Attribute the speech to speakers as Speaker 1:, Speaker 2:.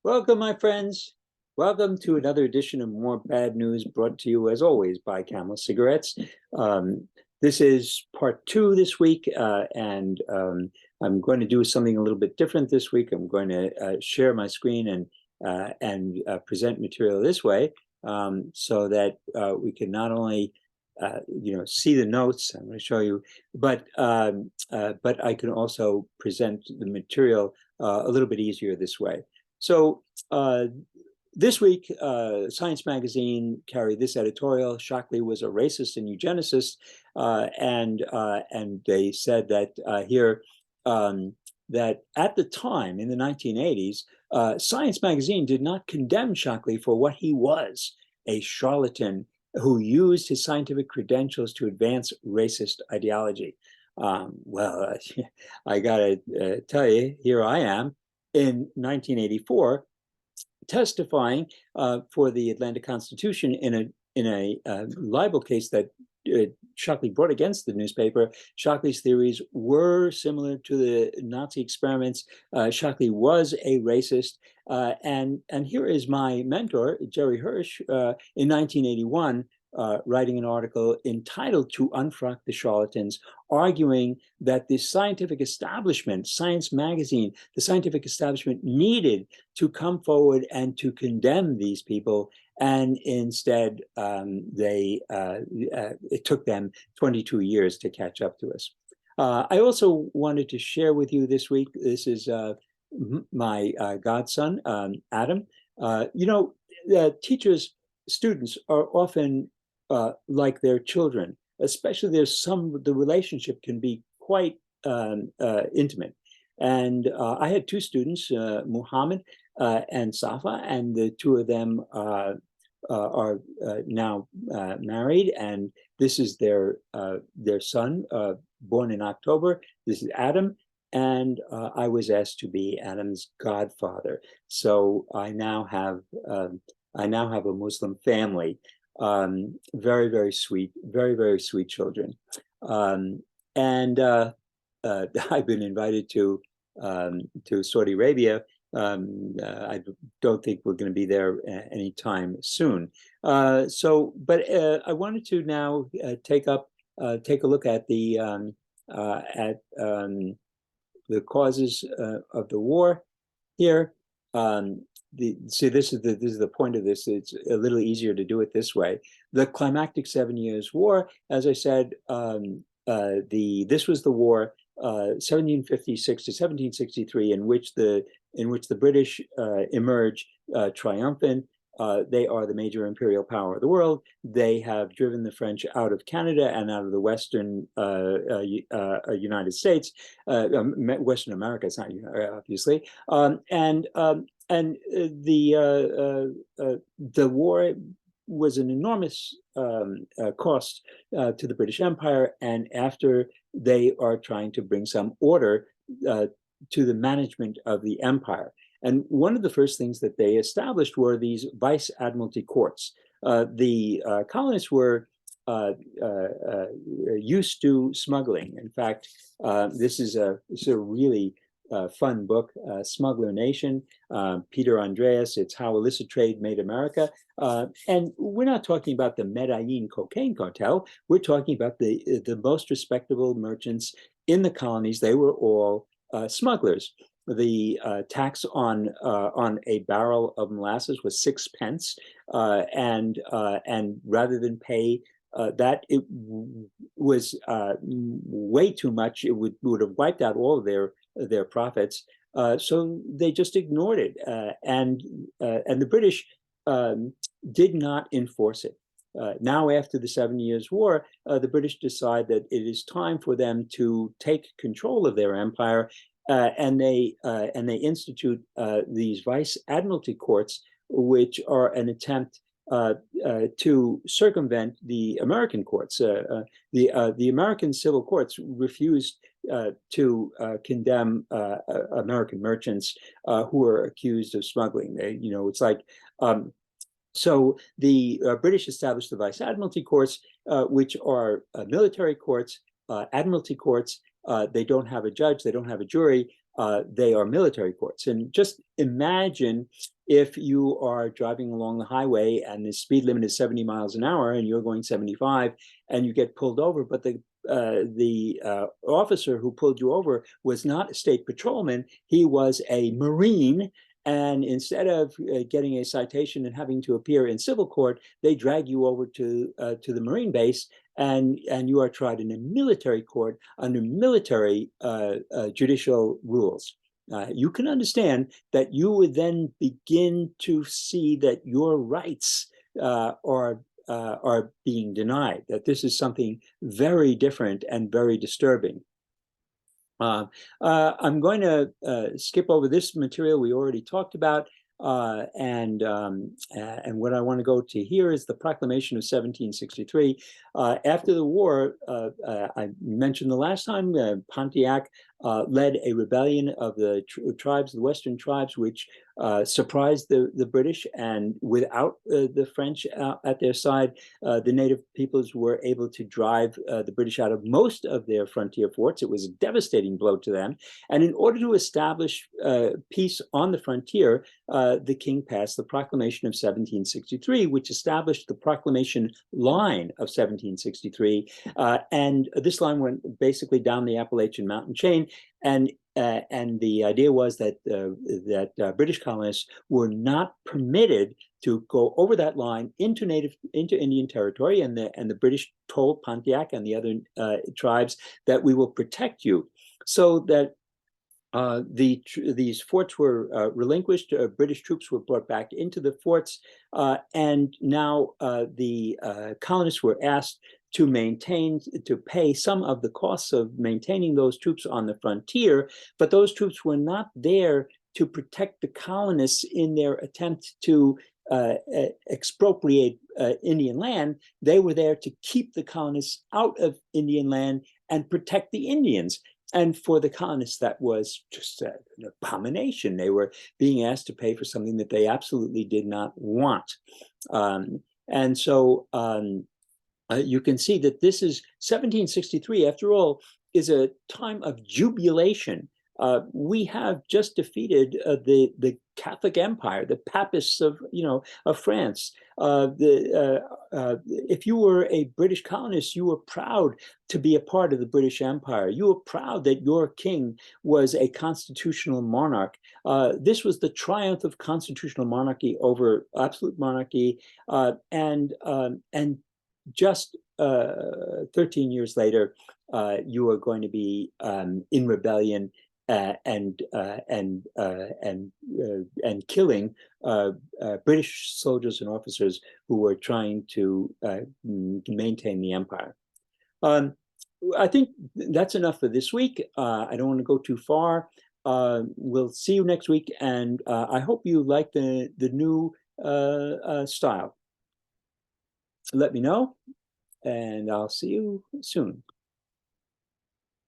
Speaker 1: Welcome, my friends. Welcome to another edition of More Bad News, brought to you, as always, by Camel Cigarettes. Um, this is part two this week, and I'm going to do something a little bit different this week. I'm going to share my screen and present material this way, so that we can not only see the notes. I'm going to show you, but I can also present the material a little bit easier this way. So this week, Science Magazine carried this editorial: Shockley was a racist and eugenicist, and they said that that at the time in the 1980s, Science Magazine did not condemn Shockley for what he was, a charlatan who used his scientific credentials to advance racist ideology. Well, I gotta tell you, here I am in 1984, testifying for the Atlanta Constitution in a libel case that Shockley brought against the newspaper. Shockley's theories were similar to the Nazi experiments. Shockley was a racist, and here is my mentor, Jerry Hirsch, in 1981. Writing an article entitled "To Unfrock the Charlatans," arguing that the scientific establishment, Science Magazine, the scientific establishment needed to come forward and to condemn these people, and instead it took them 22 years to catch up to us. I also wanted to share with you this week. This is my godson, Adam. Teachers, students are often like their children, especially the relationship can be quite intimate. And I had two students, Muhammad and Safa, and the two of them are now married, and this is their son, born in October. This is Adam, and I was asked to be Adam's godfather. So I now have a Muslim family. Very, very sweet, very, very sweet children. And I've been invited to Saudi Arabia. I don't think we're going to be there anytime soon. But I wanted to now take a look at the causes of the war here. This is the point of this. It's a little easier to do it this way. The climactic 7 Years' War, as I said, this was the war 1756 to 1763, in which the British emerge triumphant. They are the major imperial power of the world. They have driven the French out of Canada and out of the Western United States, Western America. It's not obviously, and the war was an enormous cost to the British Empire, and after they are trying to bring some order to the management of the empire. And one of the first things that they established were these vice admiralty courts. The colonists were used to smuggling. In fact, this is a really fun book, Smuggler Nation, Peter Andreas. It's How Illicit Trade Made America. And we're not talking about the Medellin cocaine cartel. We're talking about the most respectable merchants in the colonies. They were all smugglers. The tax on a barrel of molasses was 6 pence, and rather than pay that, it was way too much. It would have wiped out all of their profits. So they just ignored it, and the British did not enforce it. Now, after the 7 Years' War, the British decide that it is time for them to take control of their empire, and they institute these vice admiralty courts, which are an attempt to circumvent the American courts. The American civil courts refused to condemn American merchants who are accused of smuggling. It's like. So the British established the Vice Admiralty Courts, which are military courts, admiralty courts. They don't have a judge, they don't have a jury, they are military courts. And just imagine if you are driving along the highway and the speed limit is 70 miles an hour and you're going 75 and you get pulled over, but the officer who pulled you over was not a state patrolman, he was a Marine. And instead of getting a citation and having to appear in civil court, they drag you over to the Marine base, and you are tried in a military court under military judicial rules. You can understand that you would then begin to see that your rights are being denied, that this is something very different and very disturbing. I'm going to skip over this material we already talked about, and what I want to go to here is the Proclamation of 1763. After the war, I mentioned the last time, Pontiac led a rebellion of the tribes, the Western tribes, which surprised the British, and without the French at their side, the native peoples were able to drive the British out of most of their frontier forts. It was a devastating blow to them. And in order to establish peace on the frontier, the king passed the Proclamation of 1763, which established the proclamation line of 1763. And this line went basically down the Appalachian mountain chain. And the idea was that British colonists were not permitted to go over that line into Indian territory, and the British told Pontiac and the other tribes that we will protect you, so that these forts were relinquished. British troops were brought back into the forts, and now the colonists were asked to pay some of the costs of maintaining those troops on the frontier, but those troops were not there to protect the colonists in their attempt to expropriate Indian land. They were there to keep the colonists out of Indian land and protect the Indians. And for the colonists, that was just an abomination. They were being asked to pay for something that they absolutely did not want. And so you can see that this is 1763, after all, is a time of jubilation. We have just defeated the Catholic Empire, the Papists of France. If you were a British colonist, you were proud to be a part of the British Empire. You were proud that your king was a constitutional monarch. This was the triumph of constitutional monarchy over absolute monarchy, and just 13 years later, you are going to be in rebellion and killing British soldiers and officers who were trying to maintain the empire. I think that's enough for this week. I don't want to go too far. We'll see you next week, and I hope you like the new style. Let me know, and I'll see you soon.